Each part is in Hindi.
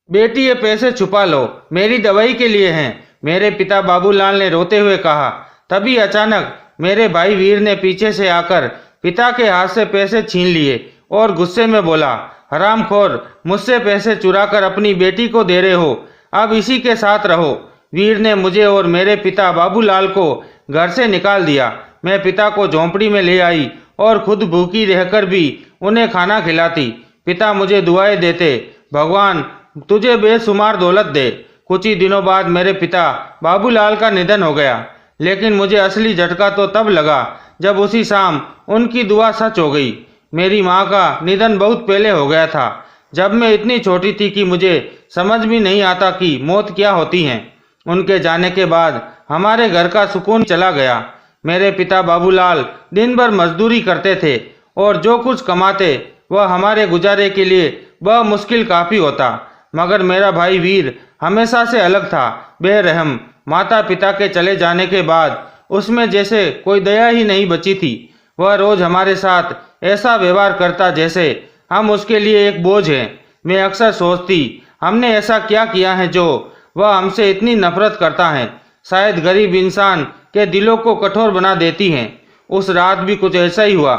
बेटी ये पैसे छुपा लो, मेरी दवाई के लिए हैं, मेरे पिता बाबूलाल ने रोते हुए कहा। तभी अचानक मेरे भाई वीर ने पीछे से आकर पिता के हाथ से पैसे छीन लिए और गुस्से में बोला, हरामखोर, मुझसे पैसे चुराकर अपनी बेटी को दे रहे हो, अब इसी के साथ रहो। वीर ने मुझे और मेरे पिता बाबूलाल को घर से निकाल दिया। मैं पिता को झोंपड़ी में ले आई और खुद भूखी रहकर भी उन्हें खाना खिलाती। पिता मुझे दुआएं देते, भगवान तुझे बेशुमार दौलत दे। कुछ ही दिनों बाद मेरे पिता बाबूलाल का निधन हो गया, लेकिन मुझे असली झटका तो तब लगा जब उसी शाम उनकी दुआ सच हो गई। मेरी माँ का निधन बहुत पहले हो गया था, जब मैं इतनी छोटी थी कि मुझे समझ भी नहीं आता कि मौत क्या होती है। उनके जाने के बाद हमारे घर का सुकून चला गया। मेरे पिता बाबूलाल दिन भर मजदूरी करते थे और जो कुछ कमाते वह हमारे गुजारे के लिए वह मुश्किल काफ़ी होता। मगर मेरा भाई वीर हमेशा से अलग था, बेरहम। माता पिता के चले जाने के बाद उसमें जैसे कोई दया ही नहीं बची थी। वह रोज हमारे साथ ऐसा व्यवहार करता जैसे हम उसके लिए एक बोझ हैं। मैं अक्सर सोचती, हमने ऐसा क्या किया है जो वह हमसे इतनी नफरत करता है। शायद गरीब इंसान के दिलों को कठोर बना देती हैं। उस रात भी कुछ ऐसा ही हुआ।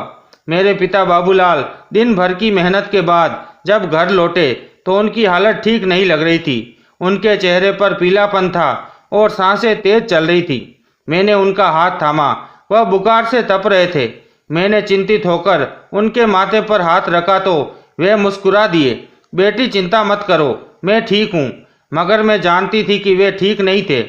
मेरे पिता बाबूलाल दिन भर की मेहनत के बाद जब घर लौटे तो उनकी हालत ठीक नहीं लग रही थी। उनके चेहरे पर पीलापन था और सांसें तेज चल रही थी। मैंने उनका हाथ थामा, वह बुखार से तप रहे थे। मैंने चिंतित होकर उनके माथे पर हाथ रखा तो वे मुस्कुरा दिए। बेटी चिंता मत करो, मैं ठीक हूँ। मगर मैं जानती थी कि वे ठीक नहीं थे।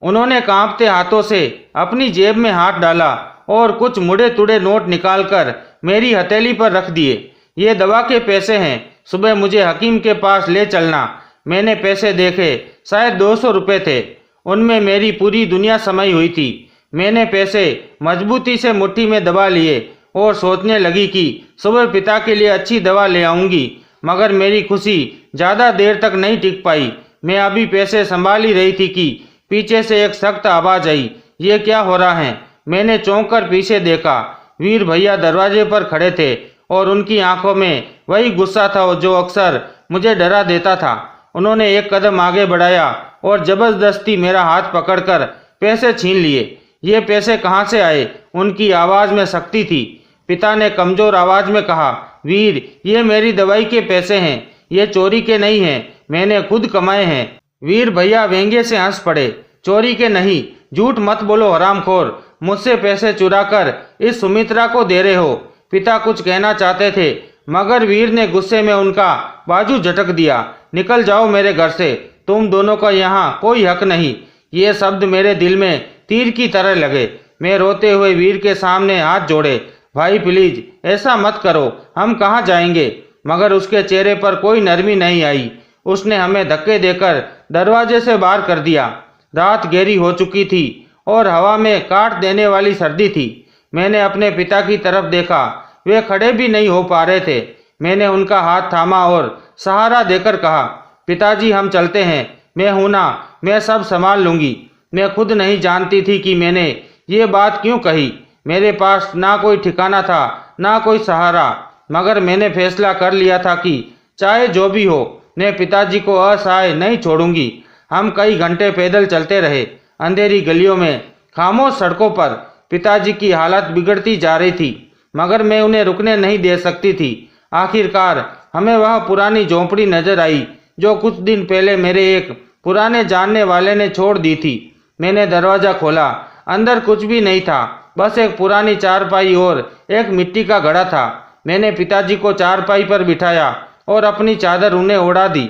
उन्होंने कांपते हाथों से अपनी जेब में हाथ डाला और कुछ मुड़े तुड़े नोट निकालकर मेरी हथेली पर रख दिए। ये दवा के पैसे हैं, सुबह मुझे हकीम के पास ले चलना। मैंने पैसे देखे, शायद 200 रुपये थे। उनमें मेरी पूरी दुनिया समाई हुई थी। मैंने पैसे मजबूती से मुट्ठी में दबा लिए और सोचने लगी कि सुबह पिता के लिए अच्छी दवा ले आऊंगी। मगर मेरी खुशी ज़्यादा देर तक नहीं टिक पाई। मैं अभी पैसे संभाल ही रही थी कि पीछे से एक सख्त आवाज़ आई। ये क्या हो रहा है? मैंने चौंक कर पीछे देखा। वीर भैया दरवाजे पर खड़े थे और उनकी आंखों में वही गुस्सा था जो अक्सर मुझे डरा देता था। उन्होंने एक कदम आगे बढ़ाया और जबरदस्ती मेरा हाथ पकड़कर पैसे छीन लिए। ये पैसे कहाँ से आए? उनकी आवाज़ में शक्ति थी। पिता ने कमज़ोर आवाज़ में कहा, वीर, ये मेरी दवाई के पैसे हैं, ये चोरी के नहीं हैं, मैंने खुद कमाए हैं। वीर भैया व्यंग्य से हंस पड़े। चोरी के नहीं, झूठ मत बोलो हरामखोर, मुझसे पैसे चुराकर इस सुमित्रा को दे रहे हो। पिता कुछ कहना चाहते थे, मगर वीर ने गुस्से में उनका बाजू झटक दिया। निकल जाओ मेरे घर से, तुम दोनों का यहाँ कोई हक नहीं। ये शब्द मेरे दिल में तीर की तरह लगे। मैं रोते हुए वीर के सामने हाथ जोड़े, भाई प्लीज ऐसा मत करो, हम कहाँ जाएंगे? मगर उसके चेहरे पर कोई नरमी नहीं आई। उसने हमें धक्के देकर दरवाजे से बाहर कर दिया। रात गहरी हो चुकी थी और हवा में काट देने वाली सर्दी थी। मैंने अपने पिता की तरफ देखा, वे खड़े भी नहीं हो पा रहे थे। मैंने उनका हाथ थामा और सहारा देकर कहा, पिताजी हम चलते हैं, मैं हूं ना, मैं सब संभाल लूंगी। मैं खुद नहीं जानती थी कि मैंने ये बात क्यों कही। मेरे पास ना कोई ठिकाना था, ना कोई सहारा, मगर मैंने फैसला कर लिया था कि चाहे जो भी हो, मैं पिताजी को असहाय नहीं छोड़ूंगी। हम कई घंटे पैदल चलते रहे, अंधेरी गलियों में, खामोश सड़कों पर। पिताजी की हालत बिगड़ती जा रही थी, मगर मैं उन्हें रुकने नहीं दे सकती थी। आखिरकार हमें वह पुरानी झोंपड़ी नजर आई जो कुछ दिन पहले मेरे एक पुराने जानने वाले ने छोड़ दी थी। मैंने दरवाज़ा खोला। अंदर कुछ भी नहीं था, बस एक पुरानी चारपाई और एक मिट्टी का घड़ा था। मैंने पिताजी को चारपाई पर बिठाया और अपनी चादर उन्हें ओढ़ा दी।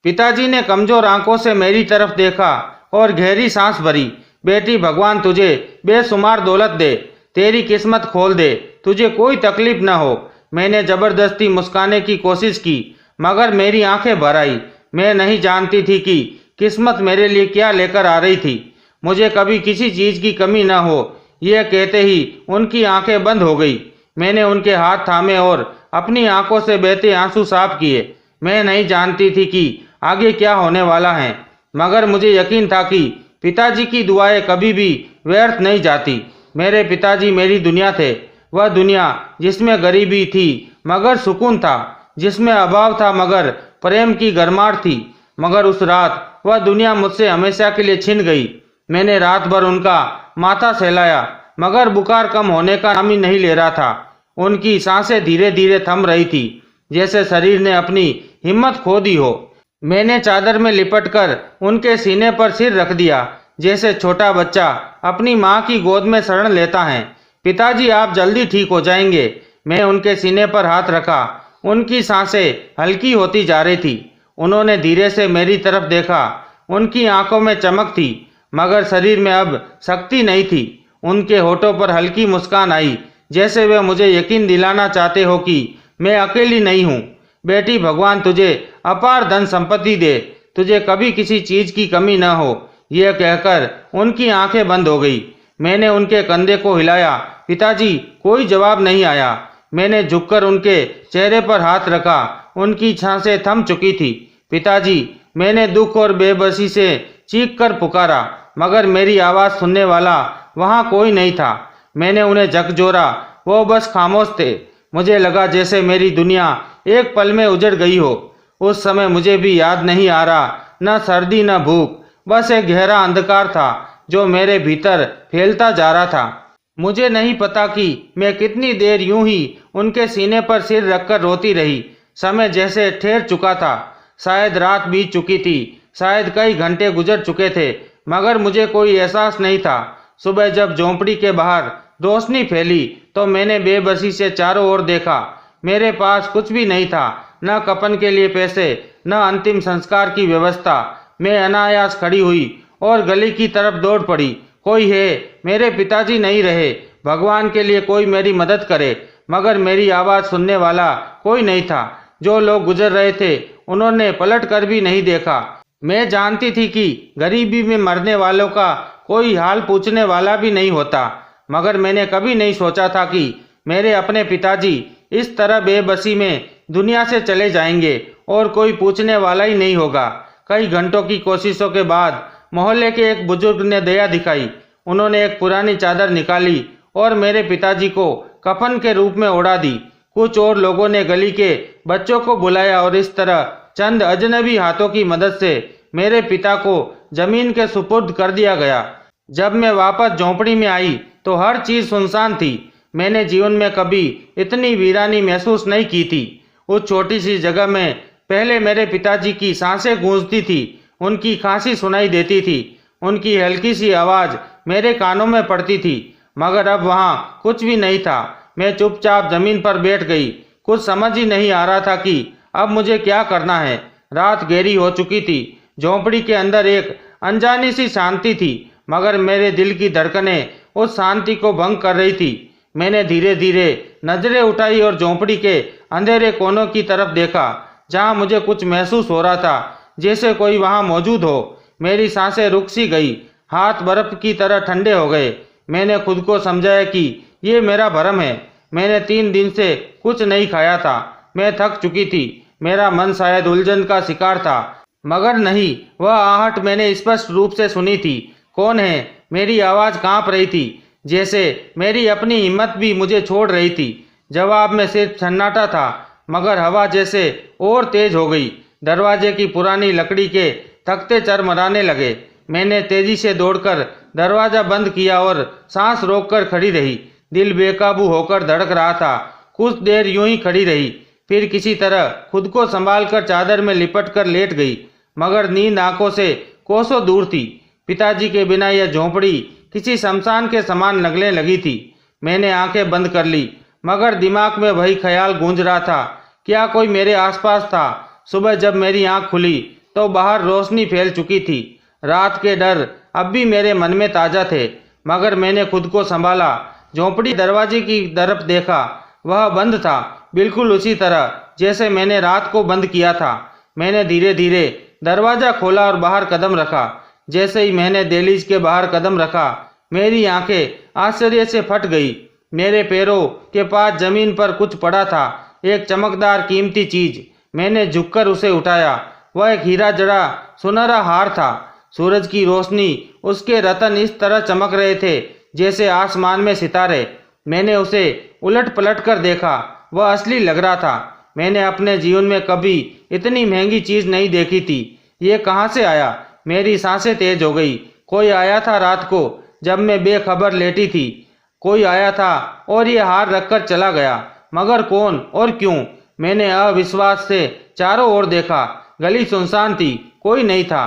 पिताजी ने कमजोर आंखों से मेरी तरफ देखा और गहरी सांस भरी। बेटी, भगवान तुझे बेशुमार दौलत दे, तेरी किस्मत खोल दे, तुझे कोई तकलीफ न हो। मैंने जबरदस्ती मुस्काने की कोशिश की, मगर मेरी आंखें भर आई। मैं नहीं जानती थी कि किस्मत मेरे लिए क्या लेकर आ रही थी। मुझे कभी किसी चीज़ की कमी न हो, यह कहते ही उनकी आंखें बंद हो गई। मैंने उनके हाथ थामे और अपनी आंखों से बहते आंसू साफ किए। मैं नहीं जानती थी कि आगे क्या होने वाला है, मगर मुझे यकीन था कि पिताजी की दुआएं कभी भी व्यर्थ नहीं जाती। मेरे पिताजी मेरी दुनिया थे, वह दुनिया जिसमें गरीबी थी मगर सुकून था, जिसमें अभाव था मगर प्रेम की गरमाहट थी। मगर उस रात वह दुनिया मुझसे हमेशा के लिए छिन गई। मैंने रात भर उनका माथा सहलाया, मगर बुखार कम होने का नाम ही नहीं ले रहा था। उनकी सांसें धीरे धीरे थम रही थी, जैसे शरीर ने अपनी हिम्मत खो दी हो। मैंने चादर में लिपटकर उनके सीने पर सिर रख दिया, जैसे छोटा बच्चा अपनी माँ की गोद में शरण लेता है। पिताजी, आप जल्दी ठीक हो जाएंगे। मैं उनके सीने पर हाथ रखा। उनकी सांसें हल्की होती जा रही थी। उन्होंने धीरे से मेरी तरफ देखा। उनकी आंखों में चमक थी, मगर शरीर में अब शक्ति नहीं थी। उनके होठों पर हल्की मुस्कान आई, जैसे वे मुझे यकीन दिलाना चाहते हो कि मैं अकेली नहीं हूँ। बेटी, भगवान तुझे अपार धन संपत्ति दे, तुझे कभी किसी चीज की कमी न हो। यह कहकर उनकी आंखें बंद हो गई। मैंने उनके कंधे को हिलाया। पिताजी, कोई जवाब नहीं आया। मैंने झुककर उनके चेहरे पर हाथ रखा। उनकी सांसें थम चुकी थी। पिताजी, मैंने दुख और बेबसी से चीख कर पुकारा, मगर मेरी आवाज़ सुनने वाला वहाँ कोई नहीं था। मैंने उन्हें झकझोरा, वो बस खामोश थे। मुझे लगा जैसे मेरी दुनिया एक पल में उजड़ गई हो। उस समय मुझे भी याद नहीं आ रहा, न सर्दी न भूख, बस एक गहरा अंधकार था जो मेरे भीतर फैलता जा रहा था। मुझे नहीं पता कि मैं कितनी देर यूं ही उनके सीने पर सिर रखकर रोती रही। समय जैसे ठहर चुका था। शायद रात बीत चुकी थी, शायद कई घंटे गुजर चुके थे, मगर मुझे कोई एहसास नहीं था। सुबह जब झोंपड़ी के बाहर रोशनी फैली तो मैंने बेबसी से चारों ओर देखा। मेरे पास कुछ भी नहीं था, न कफन के लिए पैसे, न अंतिम संस्कार की व्यवस्था। मैं अनायास खड़ी हुई और गली की तरफ दौड़ पड़ी। कोई है? मेरे पिताजी नहीं रहे। भगवान के लिए कोई मेरी मदद करे। मगर मेरी आवाज़ सुनने वाला कोई नहीं था। जो लोग गुजर रहे थे उन्होंने पलट कर भी नहीं देखा। मैं जानती थी कि गरीबी में मरने वालों का कोई हाल पूछने वाला भी नहीं होता, मगर मैंने कभी नहीं सोचा था कि मेरे अपने पिताजी इस तरह बेबसी में दुनिया से चले जाएंगे और कोई पूछने वाला ही नहीं होगा। कई घंटों की कोशिशों के बाद मोहल्ले के एक बुजुर्ग ने दया दिखाई। उन्होंने एक पुरानी चादर निकाली और मेरे पिताजी को कफन के रूप में ओढ़ा दी। कुछ और लोगों ने गली के बच्चों को बुलाया और इस तरह चंद अजनबी हाथों की मदद से मेरे पिता को जमीन के सुपुर्द कर दिया गया। जब मैं वापस झोंपड़ी में आई तो हर चीज सुनसान थी। मैंने जीवन में कभी इतनी वीरानी महसूस नहीं की थी। उस छोटी सी जगह में पहले मेरे पिताजी की सांसें गूंजती थी, उनकी खांसी सुनाई देती थी, उनकी हल्की सी आवाज़ मेरे कानों में पड़ती थी, मगर अब वहाँ कुछ भी नहीं था। मैं चुपचाप जमीन पर बैठ गई। कुछ समझ ही नहीं आ रहा था कि अब मुझे क्या करना है। रात गहरी हो चुकी थी। झोंपड़ी के अंदर एक अनजानी सी शांति थी, मगर मेरे दिल की धड़कनें उस शांति को भंग कर रही थी। मैंने धीरे धीरे नजरें उठाई और झोंपड़ी के अंधेरे कोनों की तरफ देखा, जहाँ मुझे कुछ महसूस हो रहा था, जैसे कोई वहाँ मौजूद हो। मेरी सांसें रुक सी गई, हाथ बर्फ की तरह ठंडे हो गए। मैंने खुद को समझाया कि ये मेरा भ्रम है। मैंने 3 दिन से कुछ नहीं खाया था। मैं थक चुकी थी। मेरा मन शायद उलझन का शिकार था, मगर नहीं, वह आहट मैंने स्पष्ट रूप से सुनी थी। कौन है? मेरी आवाज़ कांप रही थी, जैसे मेरी अपनी हिम्मत भी मुझे छोड़ रही थी। जवाब में सिर्फ सन्नाटा था, मगर हवा जैसे और तेज हो गई। दरवाजे की पुरानी लकड़ी के तख्ते चरमराने लगे। मैंने तेजी से दौड़कर दरवाज़ा बंद किया और सांस रोककर खड़ी रही। दिल बेकाबू होकर धड़क रहा था। कुछ देर यूं ही खड़ी रही, फिर किसी तरह खुद को संभालकर चादर में लिपटकर लेट गई, मगर नींद आंखों से कोसों दूर थी। पिताजी के बिना यह झोंपड़ी किसी शमशान के समान लगने लगी थी। मैंने आंखें बंद कर ली, मगर दिमाग में वही ख्याल गूंज रहा था, क्या कोई मेरे आसपास था? सुबह जब मेरी आंख खुली तो बाहर रोशनी फैल चुकी थी। रात के डर अब भी मेरे मन में ताज़ा थे, मगर मैंने खुद को संभाला। झोंपड़ी दरवाजे की तरफ देखा। वह बंद था, बिल्कुल उसी तरह जैसे मैंने रात को बंद किया था। मैंने धीरे धीरे दरवाज़ा खोला और बाहर कदम रखा। जैसे ही मैंने दहलीज के बाहर कदम रखा, मेरी आंखें आश्चर्य से फट गई। मेरे पैरों के पास जमीन पर कुछ पड़ा था, एक चमकदार कीमती चीज। मैंने झुककर उसे उठाया। वह एक हीरा जड़ा सुनहरा हार था। सूरज की रोशनी उसके रतन इस तरह चमक रहे थे जैसे आसमान में सितारे। मैंने उसे उलट पलट कर देखा। वह असली लग रहा था। मैंने अपने जीवन में कभी इतनी महंगी चीज नहीं देखी थी। ये कहाँ से आया? मेरी सांसें तेज हो गई। कोई आया था रात को जब मैं बेखबर लेटी थी। कोई आया था और ये हार रखकर चला गया, मगर कौन और क्यों? मैंने अविश्वास से चारों ओर देखा। गली सुनसान थी, कोई नहीं था।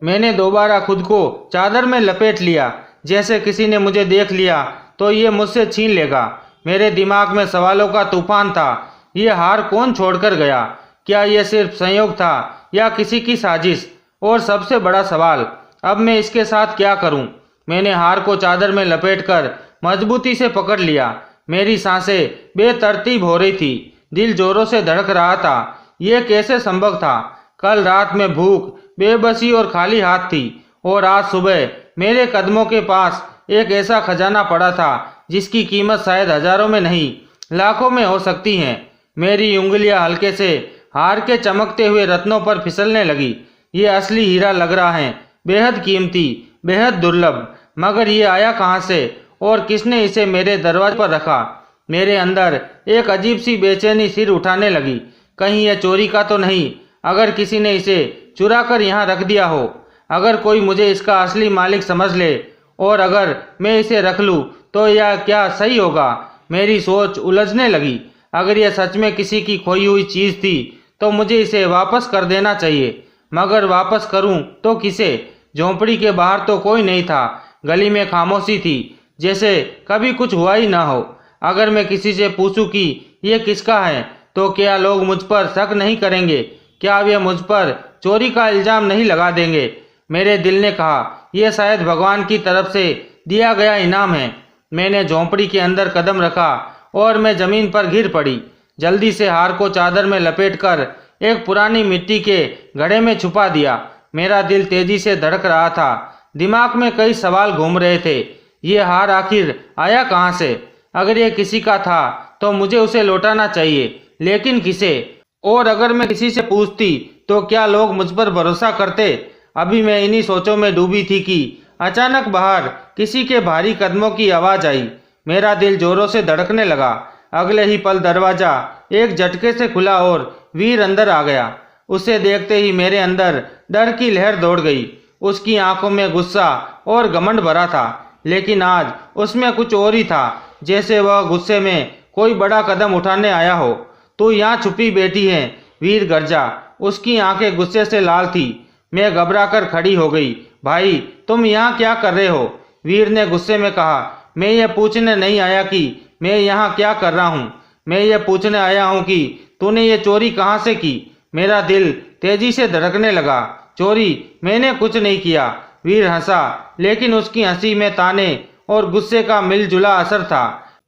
मैंने दोबारा खुद को चादर में लपेट लिया, जैसे किसी ने मुझे देख लिया तो ये मुझसे छीन लेगा। मेरे दिमाग में सवालों का तूफान था। ये हार कौन छोड़कर गया? क्या यह सिर्फ संयोग था या किसी की साजिश? और सबसे बड़ा सवाल, अब मैं इसके साथ क्या करूं? मैंने हार को चादर में लपेटकर मजबूती से पकड़ लिया। मेरी सांसें बेतरतीब हो रही थी, दिल जोरों से धड़क रहा था। यह कैसे संभव था? कल रात में भूख, बेबसी और खाली हाथ थी, और आज सुबह मेरे कदमों के पास एक ऐसा खजाना पड़ा था जिसकी कीमत शायद हजारों में नहीं, लाखों में हो सकती है। मेरी उंगलियां हल्के से हार के चमकते हुए रत्नों पर फिसलने लगी। ये असली हीरा लग रहा है, बेहद कीमती, बेहद दुर्लभ। मगर ये आया कहाँ से और किसने इसे मेरे दरवाजे पर रखा? मेरे अंदर एक अजीब सी बेचैनी सिर उठाने लगी। कहीं यह चोरी का तो नहीं? अगर किसी ने इसे चुरा कर यहाँ रख दिया हो, अगर कोई मुझे इसका असली मालिक समझ ले, और अगर मैं इसे रख लूँ तो यह क्या सही होगा? मेरी सोच उलझने लगी। अगर यह सच में किसी की खोई हुई चीज़ थी तो मुझे इसे वापस कर देना चाहिए, मगर वापस करूं तो किसे? झोंपड़ी के बाहर तो कोई नहीं था। गली में खामोशी थी, जैसे कभी कुछ हुआ ही ना हो। अगर मैं किसी से पूछूं कि ये किसका है तो क्या लोग मुझ पर शक नहीं करेंगे? क्या वे मुझ पर चोरी का इल्जाम नहीं लगा देंगे? मेरे दिल ने कहा, यह शायद भगवान की तरफ से दिया गया इनाम है। मैंने झोंपड़ी के अंदर कदम रखा और मैं जमीन पर गिर पड़ी। जल्दी से हार को चादर में लपेटकर एक पुरानी मिट्टी के घड़े में छुपा दिया। मेरा दिल तेजी से धड़क रहा था। दिमाग में कई सवाल घूम रहे थे। ये हार आखिर आया कहाँ से? अगर ये किसी का था तो मुझे उसे लौटाना चाहिए, लेकिन किसे? और अगर मैं किसी से पूछती तो क्या लोग मुझ पर भरोसा करते? अभी मैं इन्हीं सोचों में डूबी थी कि अचानक बाहर किसी के भारी कदमों की आवाज़ आई। मेरा दिल जोरों से धड़कने लगा। अगले ही पल दरवाजा एक झटके से खुला और वीर अंदर आ गया। उसे देखते ही मेरे अंदर डर की लहर दौड़ गई। उसकी आंखों में गुस्सा और घमंड भरा था, लेकिन आज उसमें कुछ और ही था, जैसे वह गुस्से में कोई बड़ा कदम उठाने आया हो। तू यहाँ छुपी बैठी है, वीर गरजा। उसकी आंखें गुस्से से लाल थी। मैं घबराकर खड़ी हो गई। भाई, तुम यहाँ क्या कर रहे हो? वीर ने गुस्से में कहा। मैं ये पूछने नहीं आया कि मैं यहाँ क्या कर रहा हूँ, मैं ये पूछने आया हूँ कि तूने ये चोरी कहाँ से की? मेरा दिल तेजी से धड़कने लगा। चोरी? मैंने कुछ नहीं किया। वीर हंसा, लेकिन उसकी हंसी में ताने और गुस्से का मिलजुला असर था।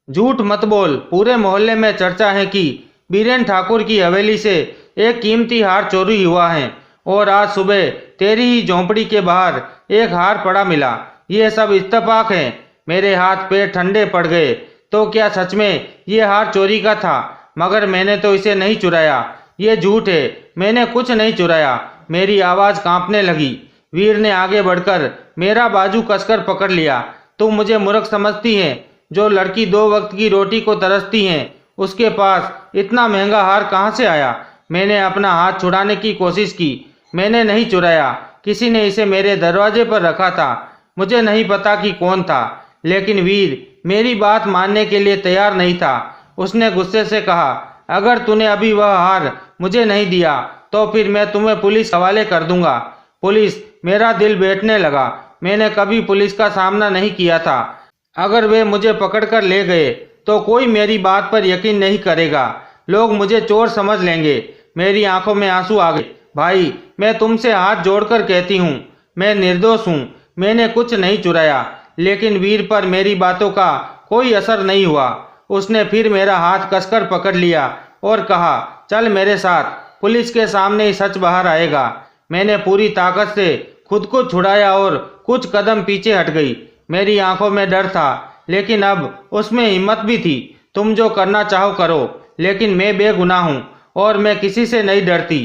झूठ मत बोल, पूरे मोहल्ले में चर्चा है कि बीरेन ठाकुर की हवेली से एक कीमती हार चोरी हुआ है, और आज सुबह तेरी ही झोंपड़ी के बाहर एक हार पड़ा मिला। ये सब इत्तेफाक है। मेरे हाथ पैर ठंडे पड़ गए। तो क्या सच में ये हार चोरी का था? मगर मैंने तो इसे नहीं चुराया। ये झूठ है, मैंने कुछ नहीं चुराया। मेरी आवाज़ कांपने लगी। वीर ने आगे बढ़कर मेरा बाजू कसकर पकड़ लिया। तुम मुझे मूर्ख समझती है? जो लड़की 2 वक्त की रोटी को तरसती है, उसके पास इतना महंगा हार कहाँ से आया? मैंने अपना हाथ छुड़ाने की कोशिश की। मैंने नहीं चुराया, किसी ने इसे मेरे दरवाजे पर रखा था। मुझे नहीं पता कि कौन था, लेकिन वीर मेरी बात मानने के लिए तैयार नहीं था। उसने गुस्से से कहा, अगर तूने अभी वह हार मुझे नहीं दिया तो फिर मैं तुम्हें पुलिस हवाले कर दूंगा। पुलिस? मेरा दिल बैठने लगा। मैंने कभी पुलिस का सामना नहीं किया था। अगर वे मुझे पकड़कर ले गए तो कोई मेरी बात पर यकीन नहीं करेगा। लोग मुझे चोर समझ लेंगे। मेरी आंखों में आंसू आ गए। भाई, मैं तुमसे हाथ जोड़कर कहती हूँ, मैं निर्दोष हूँ। मैंने कुछ नहीं चुराया। लेकिन वीर पर मेरी बातों का कोई असर नहीं हुआ। उसने फिर मेरा हाथ कसकर पकड़ लिया और कहा, चल मेरे साथ, पुलिस के सामने ही सच बाहर आएगा। मैंने पूरी ताकत से खुद को छुड़ाया और कुछ कदम पीछे हट गई। मेरी आंखों में डर था, लेकिन अब उसमें हिम्मत भी थी। तुम जो करना चाहो करो, लेकिन मैं बेगुनाह हूँ और मैं किसी से नहीं डरती।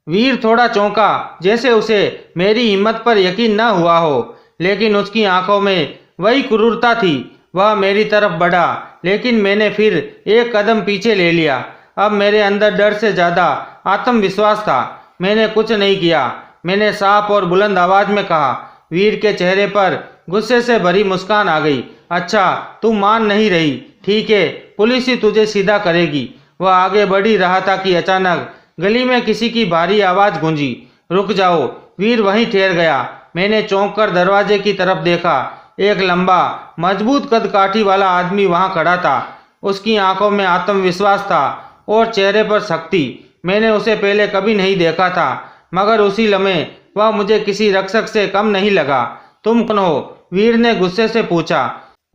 वीर थोड़ा चौंका, जैसे उसे मेरी हिम्मत पर यकीन न हुआ हो, लेकिन उसकी आंखों में वही क्रूरता थी। वह मेरी तरफ बढ़ा, लेकिन मैंने फिर एक कदम पीछे ले लिया। अब मेरे अंदर डर से ज्यादा आत्मविश्वास था। मैंने कुछ नहीं किया, मैंने साफ और बुलंद आवाज में कहा। वीर के चेहरे पर गुस्से से भरी मुस्कान आ गई। अच्छा, तू मान नहीं रही, ठीक है, पुलिस ही तुझे सीधा करेगी। वह आगे बढ़ ही रहा था कि अचानक गली में किसी की भारी आवाज गूंजी। रुक जाओ। वीर वहीं ठहर गया। मैंने चौंक कर दरवाजे की तरफ देखा। एक लंबा मजबूत कदकाठी वाला आदमी वहां खड़ा था। उसकी आंखों में आत्मविश्वास था और चेहरे पर शक्ति। मैंने उसे पहले कभी नहीं देखा था, मगर उसी लम्हे वह मुझे किसी रक्षक से कम नहीं लगा। तुम कौन हो? वीर ने गुस्से से पूछा।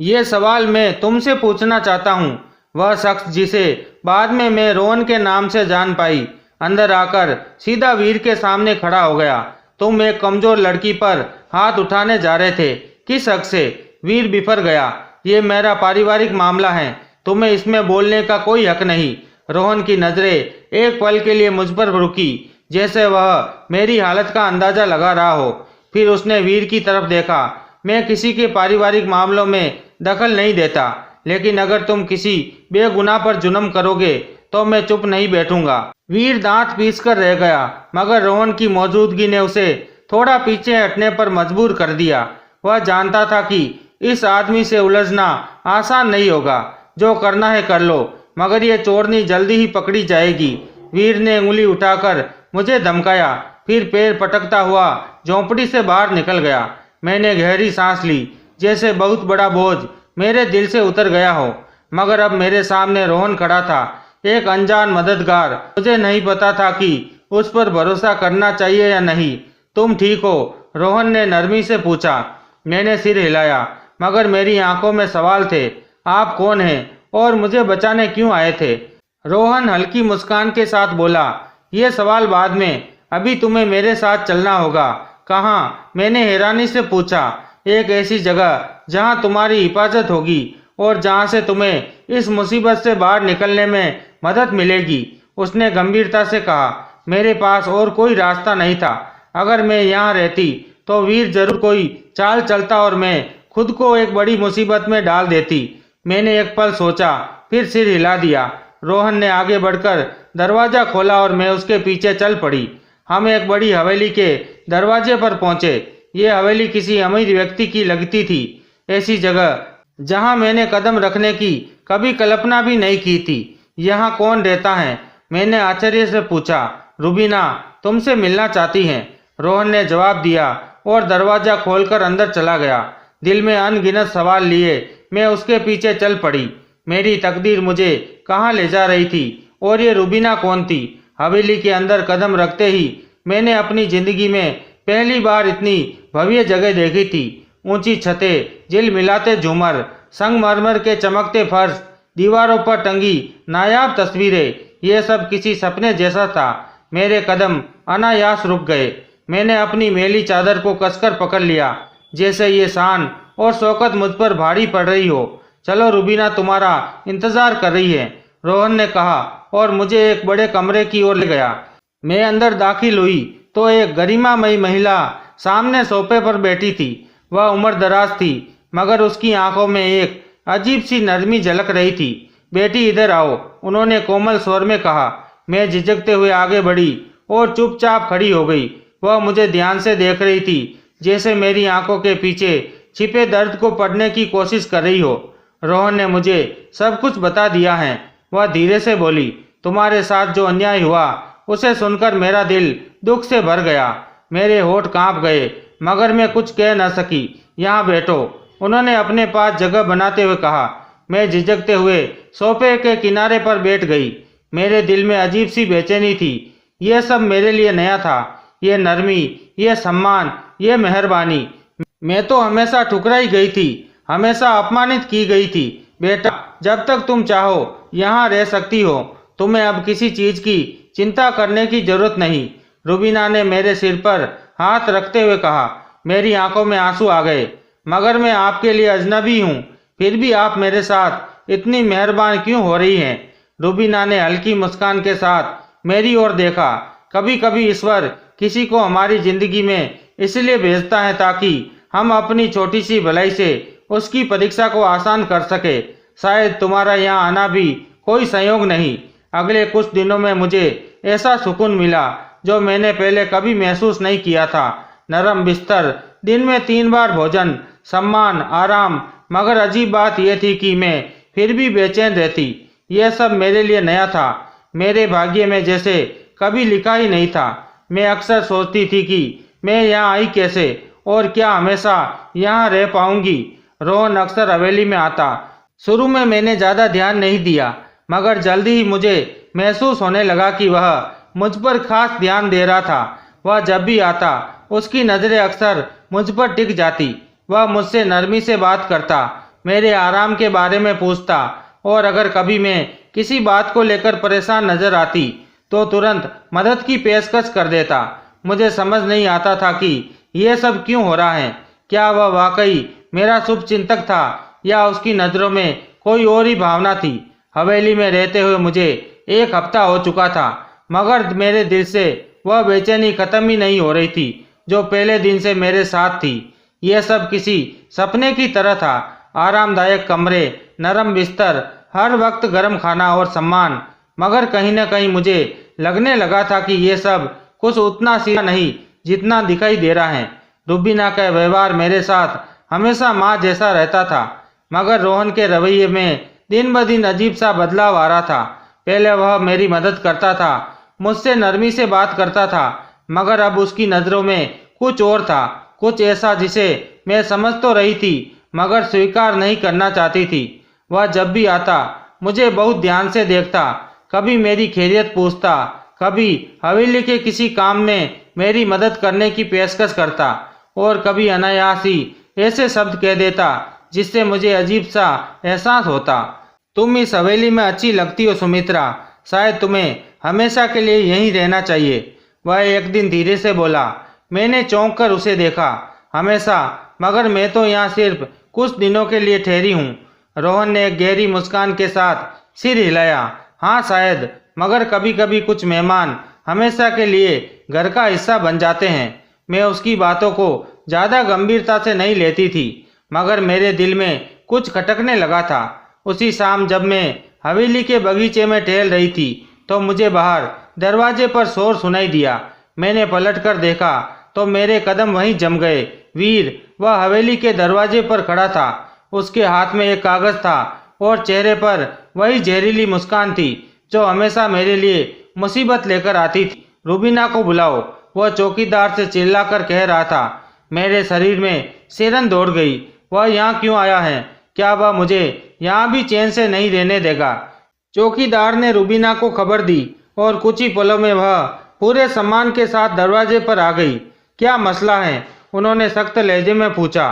ये सवाल मैं तुमसे पूछना चाहता हूँ। वह शख्स जिसे बाद में मैं रोहन के नाम से जान पाई, अंदर आकर सीधा वीर के सामने खड़ा हो गया। तुम एक कमजोर लड़की पर हाथ उठाने जा रहे थे, किस हक से? वीर बिफर गया। ये मेरा पारिवारिक मामला है, तुम्हें इसमें बोलने का कोई हक नहीं। रोहन की नजरें एक पल के लिए मुझ पर रुकी, जैसे वह मेरी हालत का अंदाजा लगा रहा हो। फिर उसने वीर की तरफ देखा। मैं किसी के पारिवारिक मामलों में दखल नहीं देता, लेकिन अगर तुम किसी बेगुनाह पर जुल्म करोगे तो मैं चुप नहीं बैठूंगा। वीर दांत पीस कर रह गया, मगर रोहन की मौजूदगी ने उसे थोड़ा पीछे हटने पर मजबूर कर दिया। वह जानता था कि इस आदमी से उलझना आसान नहीं होगा। जो करना है कर लो, मगर ये चोरनी जल्दी ही पकड़ी जाएगी। वीर ने उंगली उठाकर मुझे धमकाया, फिर पैर पटकता हुआ झोंपड़ी से बाहर निकल गया। मैंने गहरी सांस ली, जैसे बहुत बड़ा बोझ मेरे दिल से उतर गया हो। मगर अब मेरे सामने रोहन खड़ा था, एक अनजान मददगार। मुझे नहीं पता था कि उस पर भरोसा करना चाहिए या नहीं। तुम ठीक हो? रोहन ने नरमी से पूछा। मैंने सिर हिलाया, मगर मेरी आंखों में सवाल थे। आप कौन हैं और मुझे बचाने क्यों आए थे? रोहन हल्की मुस्कान के साथ बोला, ये सवाल बाद में, अभी तुम्हें मेरे साथ चलना होगा। कहाँ? मैंने हैरानी से पूछा। एक ऐसी जगह जहाँ तुम्हारी हिफाजत होगी और जहाँ से तुम्हें इस मुसीबत से बाहर निकलने में मदद मिलेगी। उसने गंभीरता से कहा। मेरे पास और कोई रास्ता नहीं था। अगर मैं यहाँ रहती तो वीर जरूर कोई चाल चलता और मैं खुद को एक बड़ी मुसीबत में डाल देती। मैंने एक पल सोचा, फिर सिर हिला दिया। रोहन ने आगे बढ़कर दरवाजा खोला और मैं उसके पीछे चल पड़ी। हम एक बड़ी हवेली के दरवाजे पर पहुंचे। ये हवेली किसी अमीर व्यक्ति की लगती थी, ऐसी जगह जहां मैंने कदम रखने की कभी कल्पना भी नहीं की थी। यहाँ कौन रहता है? मैंने आश्चर्य से पूछा। रुबीना तुमसे मिलना चाहती हैं, रोहन ने जवाब दिया और दरवाजा खोलकर अंदर चला गया। दिल में अनगिनत सवाल लिए मैं उसके पीछे चल पड़ी। मेरी तकदीर मुझे कहाँ ले जा रही थी और ये रुबीना कौन थी? हवेली के अंदर कदम रखते ही मैंने अपनी जिंदगी में पहली बार इतनी भव्य जगह देखी थी। ऊंची छतें, झिलमिलाते झूमर, संगमरमर के चमकते फर्श, दीवारों पर टंगी नायाब तस्वीरें, ये सब किसी सपने जैसा था। मेरे कदम अनायास रुक गए। मैंने अपनी मैली चादर को कसकर पकड़ लिया, जैसे ये शान और शौकत मुझ पर भारी पड़ रही हो। चलो, रुबीना तुम्हारा इंतजार कर रही है, रोहन ने कहा और मुझे एक बड़े कमरे की ओर ले गया। मैं अंदर दाखिल हुई तो एक गरिमामयी महिला सामने सोफे पर बैठी थी। वह उम्र दराज थी, मगर उसकी आंखों में एक अजीब सी नरमी झलक रही थी। बेटी इधर आओ, उन्होंने कोमल स्वर में कहा। मैं झिझकते हुए आगे बढ़ी और चुपचाप खड़ी हो गई। वह मुझे ध्यान से देख रही थी, जैसे मेरी आंखों के पीछे छिपे दर्द को पढ़ने की कोशिश कर रही हो। रोहन ने मुझे सब कुछ बता दिया है, वह धीरे से बोली। तुम्हारे साथ जो अन्याय हुआ उसे सुनकर मेरा दिल दुख से भर गया। मेरे होठ कांप गए, मगर मैं कुछ कह न सकी। यहाँ बैठो, उन्होंने अपने पास जगह बनाते हुए कहा। मैं झिझकते हुए सोफे के किनारे पर बैठ गई। मेरे दिल में अजीब सी बेचैनी थी। यह सब मेरे लिए नया था। ये नरमी, ये सम्मान, ये मेहरबानी। मैं तो हमेशा ठुकराई गई थी, हमेशा अपमानित की गई थी। बेटा, जब तक तुम चाहो यहाँ रह सकती हो। तुम्हें अब किसी चीज की चिंता करने की जरूरत नहीं। रुबीना ने मेरे सिर पर हाथ रखते हुए कहा। मेरी आंखों में आंसू आ गए। मगर मैं आपके लिए अजनबी हूँ, फिर भी आप मेरे साथ इतनी मेहरबान क्यों हो रही हैं? रुबीना ने हल्की मुस्कान के साथ मेरी ओर देखा। कभी कभी ईश्वर किसी को हमारी जिंदगी में इसलिए भेजता है ताकि हम अपनी छोटी सी भलाई से उसकी परीक्षा को आसान कर सके। शायद तुम्हारा यहाँ आना भी कोई संयोग नहीं। अगले कुछ दिनों में मुझे ऐसा सुकून मिला जो मैंने पहले कभी महसूस नहीं किया था। नरम बिस्तर, दिन में 3 बार भोजन, सम्मान, आराम, मगर अजीब बात यह थी कि मैं फिर भी बेचैन रहती। यह सब मेरे लिए नया था, मेरे भाग्य में जैसे कभी लिखा ही नहीं था। मैं अक्सर सोचती थी कि मैं यहाँ आई कैसे और क्या हमेशा यहाँ रह पाऊंगी। रोहन अक्सर हवेली में आता। शुरू में मैंने ज़्यादा ध्यान नहीं दिया, मगर जल्दी ही मुझे महसूस होने लगा कि वह मुझ पर खास ध्यान दे रहा था। वह जब भी आता उसकी नज़रें अक्सर मुझ पर टिक जाती। वह मुझसे नरमी से बात करता, मेरे आराम के बारे में पूछता और अगर कभी मैं किसी बात को लेकर परेशान नजर आती तो तुरंत मदद की पेशकश कर देता। मुझे समझ नहीं आता था कि यह सब क्यों हो रहा है। क्या वह वाकई मेरा शुभ चिंतक था या उसकी नज़रों में कोई और ही भावना थी। हवेली में रहते हुए मुझे 1 हफ्ता हो चुका था, मगर मेरे दिल से वह बेचैनी खत्म ही नहीं हो रही थी जो पहले दिन से मेरे साथ थी। यह सब किसी सपने की तरह था। आरामदायक कमरे, नरम बिस्तर, हर वक्त गर्म खाना और सम्मान, मगर कहीं न कहीं मुझे लगने लगा था कि यह सब कुछ उतना सीधा नहीं जितना दिखाई दे रहा है। रुबीना का व्यवहार मेरे साथ हमेशा माँ जैसा रहता था, मगर रोहन के रवैये में दिन ब दिन अजीब सा बदलाव आ रहा था। पहले वह मेरी मदद करता था, मुझसे नरमी से बात करता था, मगर अब उसकी नज़रों में कुछ और था, कुछ ऐसा जिसे मैं समझ तो रही थी मगर स्वीकार नहीं करना चाहती थी। वह जब भी आता मुझे बहुत ध्यान से देखता, कभी मेरी खैरियत पूछता, कभी हवेली के किसी काम में मेरी मदद करने की पेशकश करता और कभी अनायास ही ऐसे शब्द कह देता जिससे मुझे अजीब सा एहसास होता। तुम इस हवेली में अच्छी लगती हो सुमित्रा, शायद तुम्हें हमेशा के लिए यहीं रहना चाहिए। वह एक दिन धीरे से बोला। मैंने चौंक कर उसे देखा। हमेशा, मगर मैं तो यहाँ सिर्फ कुछ दिनों के लिए ठहरी हूँ। रोहन ने एक गहरी मुस्कान के साथ सिर हिलाया। हाँ शायद, मगर कभी कभी कुछ मेहमान हमेशा के लिए घर का हिस्सा बन जाते हैं। मैं उसकी बातों को ज़्यादा गंभीरता से नहीं लेती थी, मगर मेरे दिल में कुछ खटकने लगा था। उसी शाम जब मैं हवेली के बगीचे में टहल रही थी तो मुझे बाहर दरवाजे पर शोर सुनाई दिया। मैंने पलटकर देखा तो मेरे कदम वहीं जम गए। वीर, वह हवेली के दरवाजे पर खड़ा था। उसके हाथ में एक कागज था और चेहरे पर वही जहरीली मुस्कान थी जो हमेशा मेरे लिए मुसीबत लेकर आती थी। रुबीना को बुलाओ, वह चौकीदार से चिल्लाकर कह रहा था। मेरे शरीर में सिरन दौड़ गई। वह यहाँ क्यों आया है? क्या वह मुझे यहाँ भी चैन से नहीं रहने देगा? चौकीदार ने रुबीना को खबर दी और कुछ ही पलों में वह पूरे सम्मान के साथ दरवाजे पर आ गई। क्या मसला है? उन्होंने सख्त लहजे में पूछा।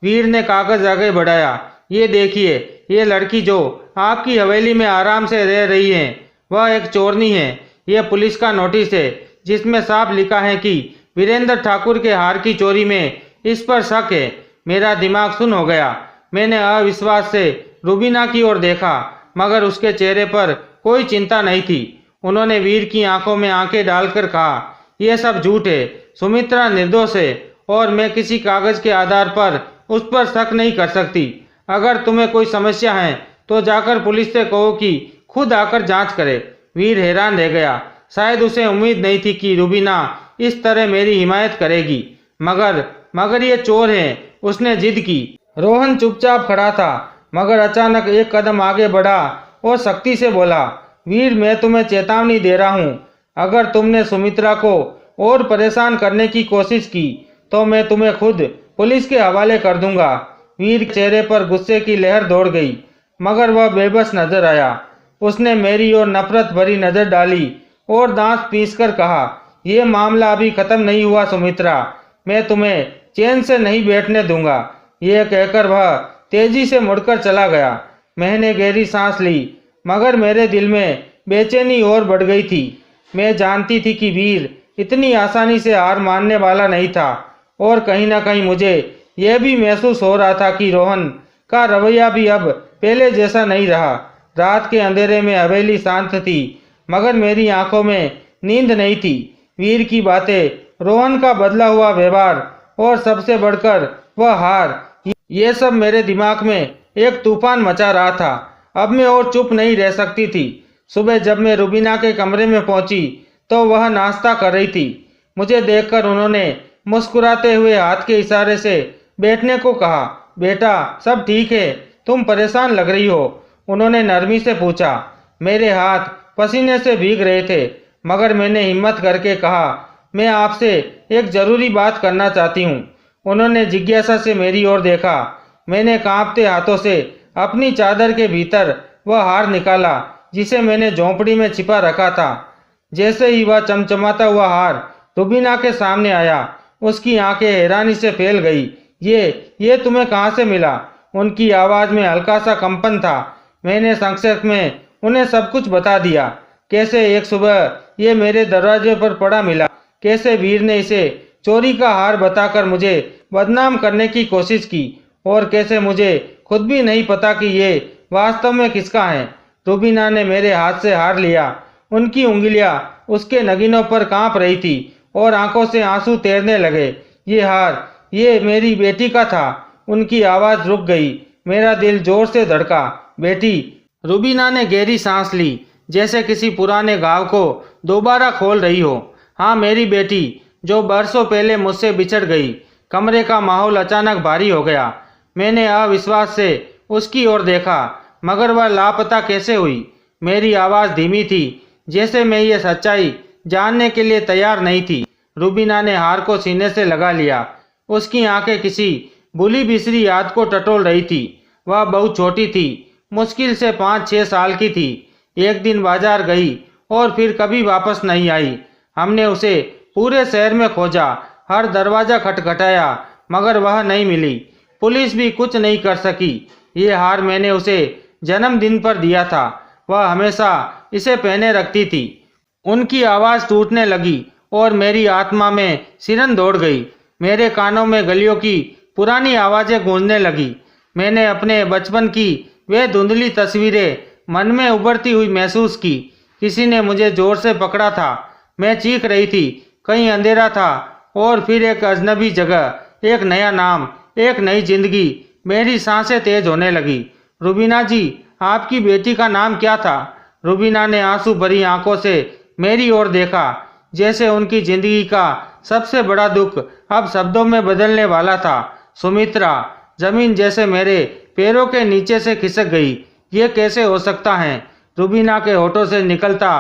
वीर ने कागज आगे बढ़ाया। ये देखिए, ये लड़की जो आपकी हवेली में आराम से रह रही है, वह एक चोरनी है। यह पुलिस का नोटिस है जिसमें साफ लिखा है कि वीरेंद्र ठाकुर के हार की चोरी में इस पर शक है। मेरा दिमाग सुन्न हो गया। मैंने अविश्वास से रुबीना की ओर देखा, मगर उसके चेहरे पर कोई चिंता नहीं थी। उन्होंने वीर की आंखों में आंखें डालकर कहा, यह सब झूठ है। सुमित्रा निर्दोष है और मैं किसी कागज के आधार पर उस पर शक नहीं कर सकती। अगर तुम्हें कोई समस्या है तो जाकर पुलिस से कहो कि खुद आकर जांच करे। वीर हैरान रह गया। शायद उसे उम्मीद नहीं थी कि रुबीना इस तरह मेरी हिमायत करेगी। मगर ये चोर है, उसने जिद की। रोहन चुपचाप खड़ा था, मगर अचानक एक कदम आगे बढ़ा और सख्ती से बोला, वीर, मैं तुम्हें चेतावनी दे रहा हूँ। अगर तुमने सुमित्रा को और परेशान करने की कोशिश की तो मैं तुम्हें खुद पुलिस के हवाले कर दूंगा। वीर के चेहरे पर गुस्से की लहर दौड़ गई, मगर वह बेबस नजर आया। उसने मेरी ओर नफरत भरी नजर डाली और दांत पीसकर कहा, यह मामला अभी खत्म नहीं हुआ सुमित्रा, मैं तुम्हें चैन से नहीं बैठने दूंगा। यह कहकर वह तेजी से मुड़कर चला गया। मैंने गहरी सांस ली, मगर मेरे दिल में बेचैनी और बढ़ गई थी। मैं जानती थी कि वीर इतनी आसानी से हार मानने वाला नहीं था और कहीं ना कहीं मुझे यह भी महसूस हो रहा था कि रोहन का रवैया भी अब पहले जैसा नहीं रहा। रात के अंधेरे में हवेली शांत थी, मगर मेरी आंखों में नींद नहीं थी। वीर की बातें, रोहन का बदला हुआ व्यवहार और सबसे बढ़कर वह हार, ये सब मेरे दिमाग में एक तूफान मचा रहा था। अब मैं और चुप नहीं रह सकती थी। सुबह जब मैं रुबीना के कमरे में पहुंची तो वह नाश्ता कर रही थी। मुझे देखकर उन्होंने मुस्कुराते हुए हाथ के इशारे से बैठने को कहा। बेटा, सब ठीक है, तुम परेशान लग रही हो, उन्होंने नरमी से पूछा। मेरे हाथ पसीने से भीग रहे थे, मगर मैंने हिम्मत करके कहा, मैं आपसे एक जरूरी बात करना चाहती हूँ। उन्होंने जिज्ञासा से मेरी ओर देखा। मैंने कांपते हाथों से अपनी चादर के भीतर वह हार निकाला जिसे मैंने झोंपड़ी में छिपा रखा था। जैसे ही वह चमचमाता हुआ हार रुबीना के सामने आया, उसकी आंखें हैरानी से फैल गई। ये तुम्हें कहाँ से मिला? उनकी आवाज़ में हल्का सा कंपन था। मैंने संक्षेप में उन्हें सब कुछ बता दिया। कैसे एक सुबह ये मेरे दरवाजे पर पड़ा मिला, कैसे वीर ने इसे चोरी का हार बताकर मुझे बदनाम करने की कोशिश की, और कैसे मुझे खुद भी नहीं पता कि ये वास्तव में किसका है। रुबीना ने मेरे हाथ से हार लिया। उनकी उंगलियां उसके नगीनों पर कांप रही थी और आंखों से आंसू तैरने लगे। ये हार ये मेरी बेटी का था। उनकी आवाज़ रुक गई। मेरा दिल जोर से धड़का। बेटी, रुबीना ने गहरी सांस ली, जैसे किसी पुराने घाव को दोबारा खोल रही हो। हाँ, मेरी बेटी, जो बरसों पहले मुझसे बिछड़ गई। कमरे का माहौल अचानक भारी हो गया। मैंने अविश्वास से उसकी ओर देखा। मगर वह लापता कैसे हुई? मेरी आवाज़ धीमी थी, जैसे मैं ये सच्चाई जानने के लिए तैयार नहीं थी। रुबीना ने हार को सीने से लगा लिया। उसकी आंखें किसी भूली बिसरी याद को टटोल रही थी। वह बहुत छोटी थी, मुश्किल से 5-6 साल की थी। एक दिन बाजार गई और फिर कभी वापस नहीं आई। हमने उसे पूरे शहर में खोजा, हर दरवाजा खटखटाया, मगर वह नहीं मिली। पुलिस भी कुछ नहीं कर सकी। ये हार मैंने उसे जन्मदिन पर दिया था। वह हमेशा इसे पहने रखती थी। उनकी आवाज़ टूटने लगी और मेरी आत्मा में सिरन दौड़ गई। मेरे कानों में गलियों की पुरानी आवाज़ें गूंजने लगी। मैंने अपने बचपन की वे धुंधली तस्वीरें मन में उभरती हुई महसूस की। किसी ने मुझे जोर से पकड़ा था। मैं चीख रही थी। कहीं अंधेरा था और फिर एक अजनबी जगह, एक नया नाम, एक नई जिंदगी। मेरी सांसें तेज होने लगी। रुबीना जी, आपकी बेटी का नाम क्या था? रुबीना ने आंसू भरी आंखों से मेरी ओर देखा, जैसे उनकी जिंदगी का सबसे बड़ा दुख अब शब्दों में बदलने वाला था। सुमित्रा। जमीन जैसे मेरे पैरों के नीचे से खिसक गई। ये कैसे हो सकता है? रुबीना के होठों से निकलता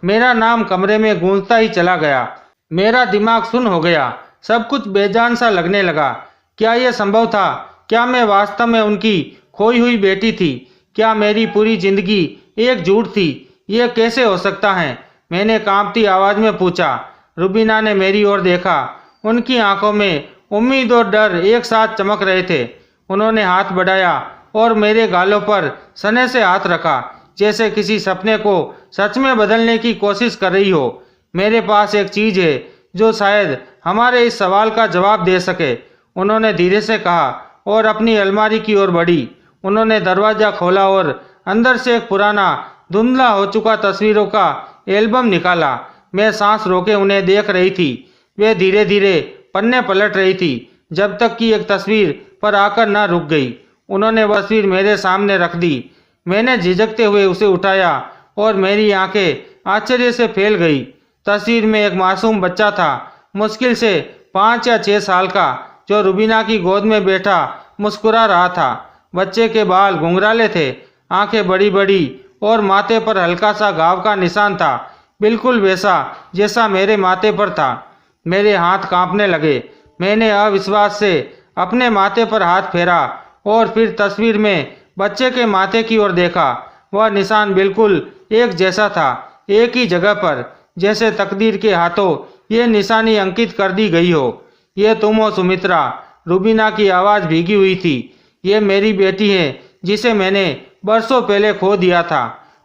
मेरा नाम कमरे में गूंजता ही चला गया। मेरा दिमाग सुन्न हो गया। सब कुछ बेजान सा लगने लगा। क्या यह संभव था? क्या मैं वास्तव में उनकी खोई हुई बेटी थी? क्या मेरी पूरी जिंदगी एक झूठ थी? यह कैसे हो सकता है? मैंने कांपती आवाज में पूछा। रुबीना ने मेरी ओर देखा। उनकी आंखों में उम्मीद और डर एक साथ चमक रहे थे। उन्होंने हाथ बढ़ाया और मेरे गालों पर सने से हाथ रखा, जैसे किसी सपने को सच में बदलने की कोशिश कर रही हो। मेरे पास एक चीज़ है जो शायद हमारे इस सवाल का जवाब दे सके, उन्होंने धीरे से कहा और अपनी अलमारी की ओर बढ़ी। उन्होंने दरवाज़ा खोला और अंदर से एक पुराना धुंधला हो चुका तस्वीरों का एल्बम निकाला। मैं सांस रोके उन्हें देख रही थी। वे धीरे धीरे पन्ने पलट रही थी, जब तक कि एक तस्वीर पर आकर न रुक गई। उन्होंने वह तस्वीर मेरे सामने रख दी। मैंने झिझकते हुए उसे उठाया और मेरी आंखें आश्चर्य से फैल गई। तस्वीर में एक मासूम बच्चा था, मुश्किल से 5 या 6 साल का, जो रुबीना की गोद में बैठा मुस्कुरा रहा था। बच्चे के बाल घुंघराले थे, आंखें बड़ी बड़ी और माथे पर हल्का सा घाव का निशान था, बिल्कुल वैसा जैसा मेरे माथे पर था। मेरे हाथ कांपने लगे। मैंने अविश्वास से अपने माथे पर हाथ फेरा और फिर तस्वीर में बच्चे के माथे की ओर देखा। वह निशान बिल्कुल एक जैसा था, एक ही जगह पर, जैसे तकदीर के हाथों ये निशानी अंकित कर दी गई हो। ये तुम हो सुमित्रा। रुबीना की आवाज़ भीगी हुई थी। ये मेरी बेटी है जिसे मैंने बरसों पहले खो दिया था।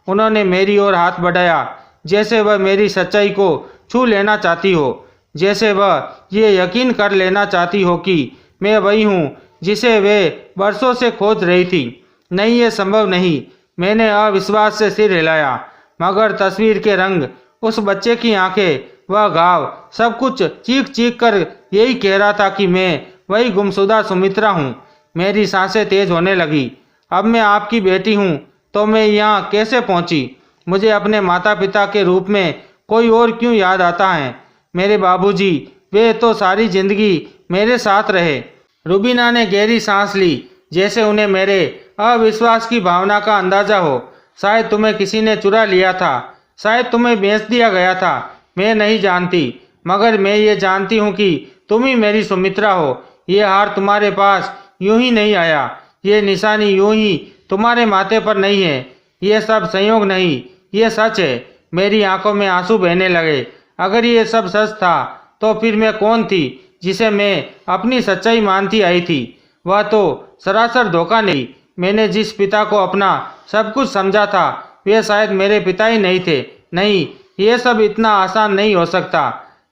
उन्होंने मेरी ओर हाथ बढ़ाया, जैसे वह मेरी सच्चाई को छू लेना चाहती हो, जैसे वह ये यकीन कर लेना चाहती हो कि मैं वही हूँ जिसे वे बरसों से खोज रही थी। नहीं, ये संभव नहीं। मैंने अविश्वास से सिर हिलाया, मगर तस्वीर के रंग, उस बच्चे की आंखें, वह घाव, सब कुछ चीख चीख कर यही कह रहा था कि मैं वही गुमशुदा सुमित्रा हूँ। मेरी सांसें तेज होने लगी। अब मैं आपकी बेटी हूँ, तो मैं यहाँ कैसे पहुँची? मुझे अपने माता पिता के रूप में कोई और क्यों याद आता है? मेरे बाबूजी, वे तो सारी जिंदगी मेरे साथ रहे। रुबीना ने गहरी सांस ली, जैसे उन्हें मेरे अविश्वास की भावना का अंदाजा हो। शायद तुम्हें किसी ने चुरा लिया था, शायद तुम्हें बेच दिया गया था, मैं नहीं जानती, मगर मैं ये जानती हूँ कि तुम ही मेरी सुमित्रा हो। ये हार तुम्हारे पास यूं ही नहीं आया, ये निशानी यूं ही तुम्हारे माथे पर नहीं है। ये सब संयोग नहीं, ये सच है। मेरी आंखों में आंसू बहने लगे। अगर ये सब सच था तो फिर मैं कौन थी जिसे मैं अपनी सच्चाई मानती आई थी? वह तो सरासर धोखा नहीं। मैंने जिस पिता को अपना सब कुछ समझा था, वे शायद मेरे पिता ही नहीं थे। नहीं, ये सब इतना आसान नहीं हो सकता।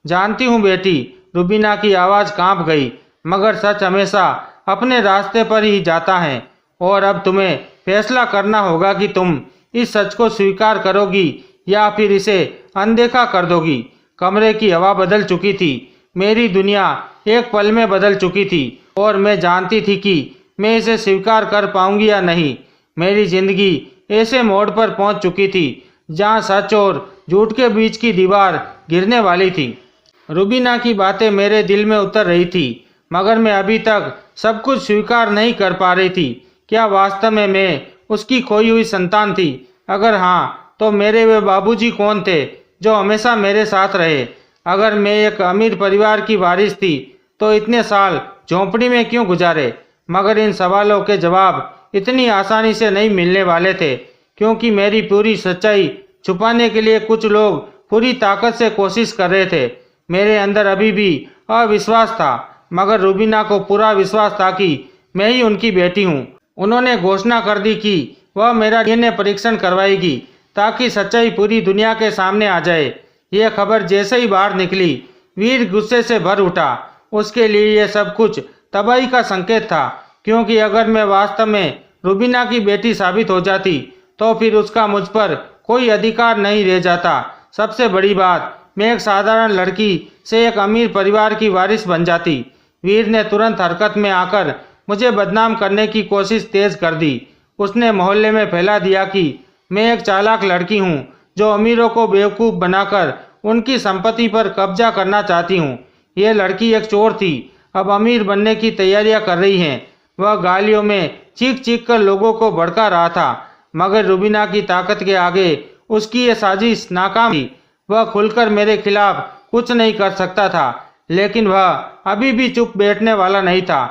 जानती हूँ बेटी, रुबीना की आवाज़ कांप गई, मगर सच हमेशा अपने रास्ते पर ही जाता है। और अब तुम्हें फैसला करना होगा कि तुम इस सच को स्वीकार करोगी या फिर इसे अनदेखा कर दोगी। कमरे की हवा बदल चुकी थी, मेरी दुनिया एक पल में बदल चुकी थी और मैं जानती थी कि मैं इसे स्वीकार कर पाऊंगी या नहीं। मेरी जिंदगी ऐसे मोड़ पर पहुंच चुकी थी जहां सच और झूठ के बीच की दीवार गिरने वाली थी। रुबीना की बातें मेरे दिल में उतर रही थी, मगर मैं अभी तक सब कुछ स्वीकार नहीं कर पा रही थी। क्या वास्तव में मैं उसकी खोई हुई संतान थी? अगर हाँ, तो मेरे वे बाबूजी कौन थे जो हमेशा मेरे साथ रहे? अगर मैं एक अमीर परिवार की वारिस थी तो इतने साल झोंपड़ी में क्यों गुजारे? मगर इन सवालों के जवाब इतनी आसानी से नहीं मिलने वाले थे, क्योंकि मेरी पूरी सच्चाई छुपाने के लिए कुछ लोग पूरी ताकत से कोशिश कर रहे थे। मेरे अंदर अभी भी अविश्वास था, मगर रुबीना को पूरा विश्वास था कि मैं ही उनकी बेटी हूँ। उन्होंने घोषणा कर दी कि वह मेरा डीएनए परीक्षण करवाएगी ताकि सच्चाई पूरी दुनिया के सामने आ जाए। यह खबर जैसे ही बाहर निकली, वीर गुस्से से भर उठा। उसके लिए यह सब कुछ तबाही का संकेत था, क्योंकि अगर मैं वास्तव में रुबीना की बेटी साबित हो जाती तो फिर उसका मुझ पर कोई अधिकार नहीं रह जाता। सबसे बड़ी बात, मैं एक साधारण लड़की से एक अमीर परिवार की वारिस बन जाती। वीर ने तुरंत हरकत में आकर मुझे बदनाम करने की कोशिश तेज कर दी। उसने मोहल्ले में फैला दिया कि मैं एक चालाक लड़की हूँ जो अमीरों को बेवकूफ़ बनाकर उनकी संपत्ति पर कब्जा करना चाहती हूँ। यह लड़की एक चोर थी, अब अमीर बनने की तैयारियां कर रही है। वह गालियों में चीख चीख कर लोगों को भड़का रहा था, मगर रुबीना की ताकत के आगे उसकी ये साजिश नाकाम थी। वह खुलकर मेरे खिलाफ कुछ नहीं कर सकता था, लेकिन वह अभी भी चुप बैठने वाला नहीं था।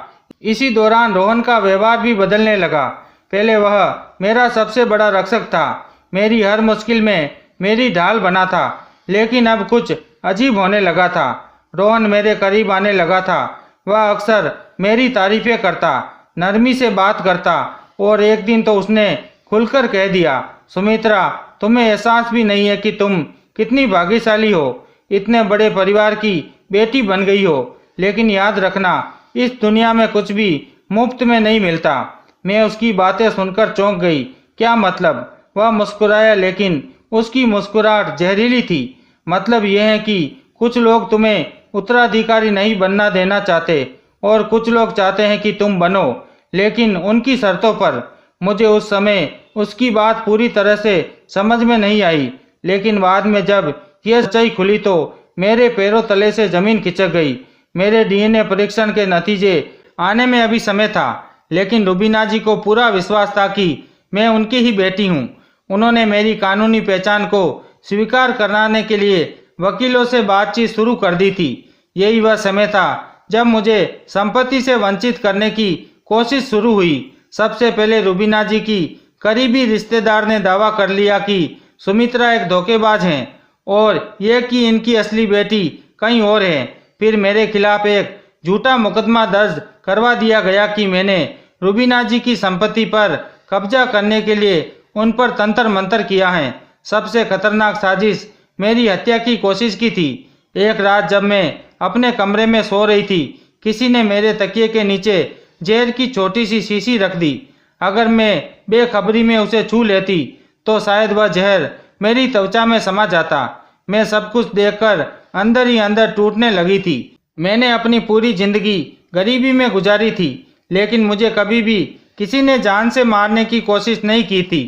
इसी दौरान रोहन का व्यवहार भी बदलने लगा। पहले वह मेरा सबसे बड़ा रक्षक था, मेरी हर मुश्किल में मेरी ढाल बना था, लेकिन अब कुछ अजीब होने लगा था। रोहन मेरे करीब आने लगा था। वह अक्सर मेरी तारीफें करता, नरमी से बात करता, और एक दिन तो उसने खुलकर कह दिया, सुमित्रा, तुम्हें एहसास भी नहीं है कि तुम कितनी भाग्यशाली हो, इतने बड़े परिवार की बेटी बन गई हो। लेकिन याद रखना, इस दुनिया में कुछ भी मुफ्त में नहीं मिलता। मैं उसकी बातें सुनकर चौंक गई। क्या मतलब? वह मुस्कुराया, लेकिन उसकी मुस्कुराहट जहरीली थी। मतलब यह है कि कुछ लोग तुम्हें उत्तराधिकारी नहीं बनना देना चाहते और कुछ लोग चाहते हैं कि तुम बनो, लेकिन उनकी शर्तों पर। मुझे उस समय उसकी बात पूरी तरह से समझ में नहीं आई, लेकिन बाद में जब यह सच्चाई खुली तो मेरे पैरों तले से जमीन खिसक गई। मेरे डीएनए परीक्षण के नतीजे आने में अभी समय था, लेकिन रुबीना जी को पूरा विश्वास था कि मैं उनकी ही बेटी हूँ। उन्होंने मेरी कानूनी पहचान को स्वीकार कराने के लिए वकीलों से बातचीत शुरू कर दी थी। यही वह समय था जब मुझे संपत्ति से वंचित करने की कोशिश शुरू हुई। सबसे पहले रुबीना जी की करीबी रिश्तेदार ने दावा कर लिया कि सुमित्रा एक धोखेबाज हैं और यह कि इनकी असली बेटी कहीं और है। फिर मेरे खिलाफ एक झूठा मुकदमा दर्ज करवा दिया गया कि मैंने रुबीना जी की संपत्ति पर कब्जा करने के लिए उन पर तंत्र मंत्र किया है। सबसे खतरनाक साजिश मेरी हत्या की कोशिश की थी। एक रात जब मैं अपने कमरे में सो रही थी, किसी ने मेरे तकिए के नीचे जहर की छोटी सी शीशी रख दी। अगर मैं बेखबरी में उसे छू लेती तो शायद वह जहर मेरी त्वचा में समा जाता। मैं सब कुछ देखकर अंदर ही अंदर टूटने लगी थी। मैंने अपनी पूरी जिंदगी गरीबी में गुजारी थी, लेकिन मुझे कभी भी किसी ने जान से मारने की कोशिश नहीं की थी।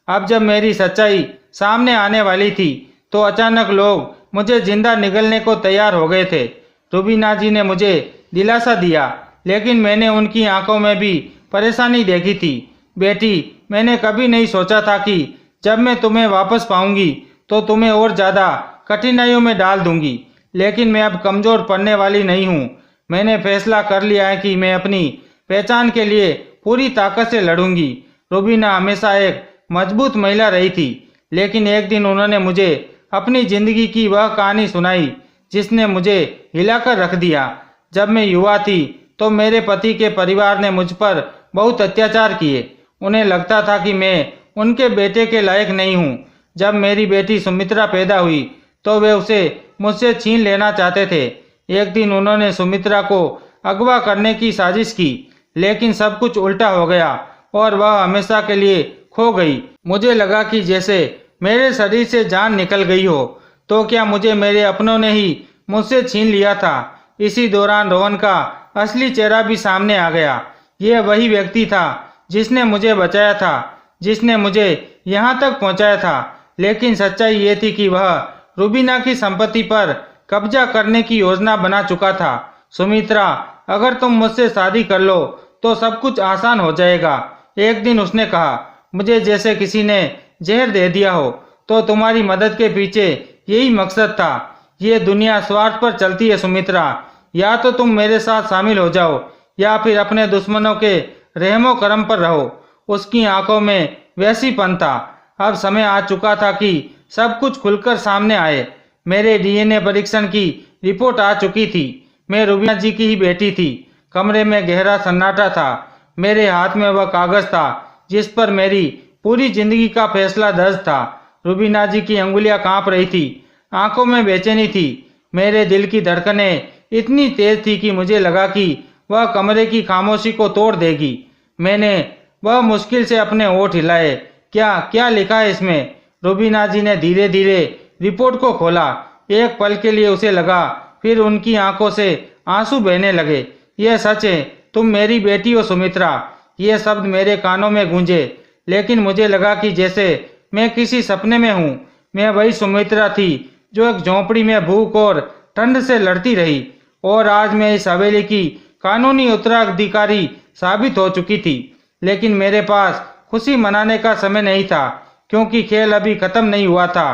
अब जब मेरी सच्चाई सामने आने वाली थी, तो अचानक लोग मुझे जिंदा निगलने को तैयार हो गए थे। रुबीना जी ने मुझे दिलासा दिया, लेकिन मैंने उनकी आंखों में भी परेशानी देखी थी। बेटी, मैंने कभी नहीं सोचा था कि जब मैं तुम्हें वापस पाऊंगी तो तुम्हें और ज़्यादा कठिनाइयों में डाल दूंगी, लेकिन मैं अब कमज़ोर पड़ने वाली नहीं हूँ। मैंने फैसला कर लिया है कि मैं अपनी पहचान के लिए पूरी ताकत से लड़ूंगी। रुबीना हमेशा एक मजबूत महिला रही थी, लेकिन एक दिन उन्होंने मुझे अपनी ज़िंदगी की वह कहानी सुनाई जिसने मुझे हिलाकर रख दिया। जब मैं युवा थी तो मेरे पति के परिवार ने मुझ पर बहुत अत्याचार किए। उन्हें लगता था कि मैं उनके बेटे के लायक नहीं हूँ। जब मेरी बेटी सुमित्रा पैदा हुई तो वे उसे मुझसे छीन लेना चाहते थे। एक दिन उन्होंने सुमित्रा को अगवा करने की साजिश की, लेकिन सब कुछ उल्टा हो गया और वह हमेशा के लिए खो गई। मुझे लगा कि जैसे मेरे शरीर से जान निकल गई हो। तो क्या मुझे मेरे अपनों ने ही मुझसे छीन लिया था? इसी दौरान रोहन का असली चेहरा भी सामने आ गया। यह वही व्यक्ति था जिसने मुझे बचाया था, जिसने मुझे यहाँ तक पहुँचाया था। लेकिन सच्चाई ये थी कि वह रुबीना की संपत्ति पर कब्जा करने की योजना बना चुका था। सुमित्रा, अगर तुम मुझसे शादी कर लो तो सब कुछ आसान हो जाएगा, एक दिन उसने कहा। मुझे जैसे किसी ने जहर दे दिया हो। तो तुम्हारी मदद के पीछे यही मकसद था। ये दुनिया स्वार्थ पर चलती है सुमित्रा। या तो तुम मेरे साथ शामिल हो जाओ या फिर अपने दुश्मनों के रहमो करम पर रहो। उसकी आंखों में वैसीपन था। अब समय आ चुका था कि सब कुछ खुलकर सामने आए। मेरे डीएनए परीक्षण की रिपोर्ट आ चुकी थी। मैं रुबीना जी की ही बेटी थी। कमरे में गहरा सन्नाटा था। मेरे हाथ में वह कागज था जिस पर मेरी पूरी जिंदगी का फैसला दर्ज था। रुबीना जी की अंगुलियां कांप रही थी, आंखों में बेचैनी थी। मेरे दिल की धड़कनें इतनी तेज थी कि मुझे लगा कि वह कमरे की खामोशी को तोड़ देगी। मैंने वह मुश्किल से अपने होठ हिलाए। क्या क्या लिखा है इसमें? रुबीना जी ने धीरे धीरे रिपोर्ट को खोला। एक पल के लिए उसे लगा, फिर उनकी आंखों से आंसू बहने लगे। यह सच है, तुम मेरी बेटी हो सुमित्रा। ये शब्द मेरे कानों में गूंजे, लेकिन मुझे लगा कि जैसे मैं किसी सपने में हूँ। मैं वही सुमित्रा थी जो एक झोंपड़ी में भूख और ठंड से लड़ती रही, और आज मैं इस हवेली की कानूनी उत्तराधिकारी साबित हो चुकी थी। लेकिन मेरे पास खुशी मनाने का समय नहीं था, क्योंकि खेल अभी खत्म नहीं हुआ था।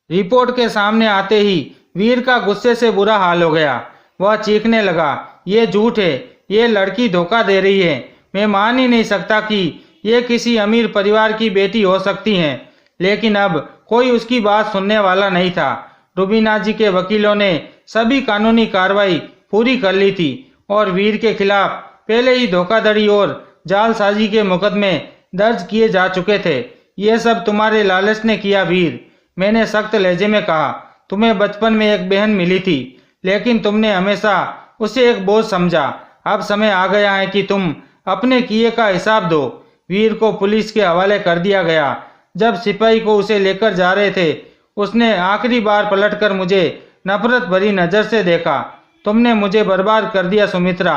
रिपोर्ट के सामने आते ही वीर का गुस्से से बुरा हाल हो गया। वह चीखने लगा, ये झूठ है, ये लड़की धोखा दे रही है। मैं मान ही नहीं सकता कि ये किसी अमीर परिवार की बेटी हो सकती हैं। लेकिन अब कोई उसकी बात सुनने वाला नहीं था। रुबीना जी के वकीलों ने सभी कानूनी कार्रवाई पूरी कर ली थी और वीर के खिलाफ पहले ही धोखाधड़ी और जालसाजी के मुकदमे दर्ज किए जा चुके थे। यह सब तुम्हारे लालच ने किया वीर, मैंने सख्त लहजे में कहा। तुम्हें बचपन में एक बहन मिली थी, लेकिन तुमने हमेशा उसे एक बोझ समझा। अब समय आ गया है कि तुम अपने किए का हिसाब दो। वीर को पुलिस के हवाले कर दिया गया। जब सिपाही को उसे लेकर जा रहे थे, उसने आखिरी बार पलटकर मुझे नफरत भरी नजर से देखा। तुमने मुझे बर्बाद कर दिया सुमित्रा,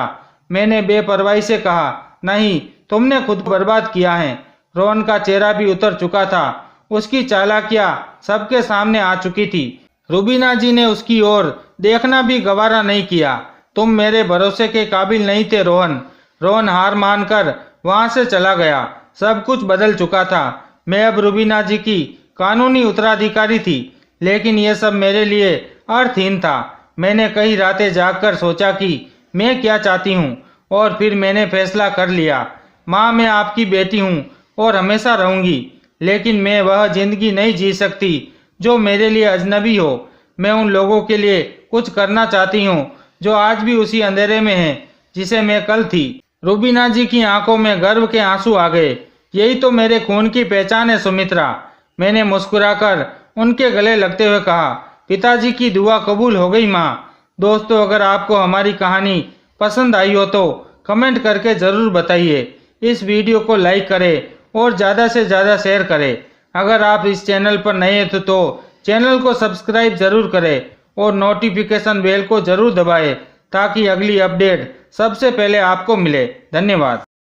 मैंने बेपरवाही से कहा। नहीं, तुमने खुद को बर्बाद किया है। रोहन का चेहरा भी उतर चुका था। उसकी चालाकियां सबके सामने आ चुकी थी। रुबीना जी ने उसकी ओर देखना भी गवारा नहीं किया। तुम मेरे भरोसे के काबिल नहीं थे रोहन। रोहन हार मानकर वहां से चला गया। सब कुछ बदल चुका था। मैं अब रुबीना जी की कानूनी उत्तराधिकारी थी, लेकिन यह सब मेरे लिए अर्थहीन था। मैंने कई रातें जागकर सोचा कि मैं क्या चाहती हूँ, और फिर मैंने फैसला कर लिया। माँ, मैं आपकी बेटी हूँ और हमेशा रहूंगी, लेकिन मैं वह जिंदगी नहीं जी सकती जो मेरे लिए अजनबी हो। मैं उन लोगों के लिए कुछ करना चाहती हूँ जो आज भी उसी अंधेरे में हैं जिसे मैं कल थी। रुबीना जी की आंखों में गर्व के आंसू आ गए। यही तो मेरे खून की पहचान है सुमित्रा, मैंने मुस्कुराकर उनके गले लगते हुए कहा। पिताजी की दुआ कबूल हो गई माँ। दोस्तों, अगर आपको हमारी कहानी पसंद आई हो तो कमेंट करके ज़रूर बताइए। इस वीडियो को लाइक करें और ज़्यादा से ज़्यादा शेयर करें। अगर आप इस चैनल पर नए हैं तो चैनल को सब्सक्राइब जरूर करें और नोटिफिकेशन बेल को जरूर दबाएं, ताकि अगली अपडेट सबसे पहले आपको मिले। धन्यवाद।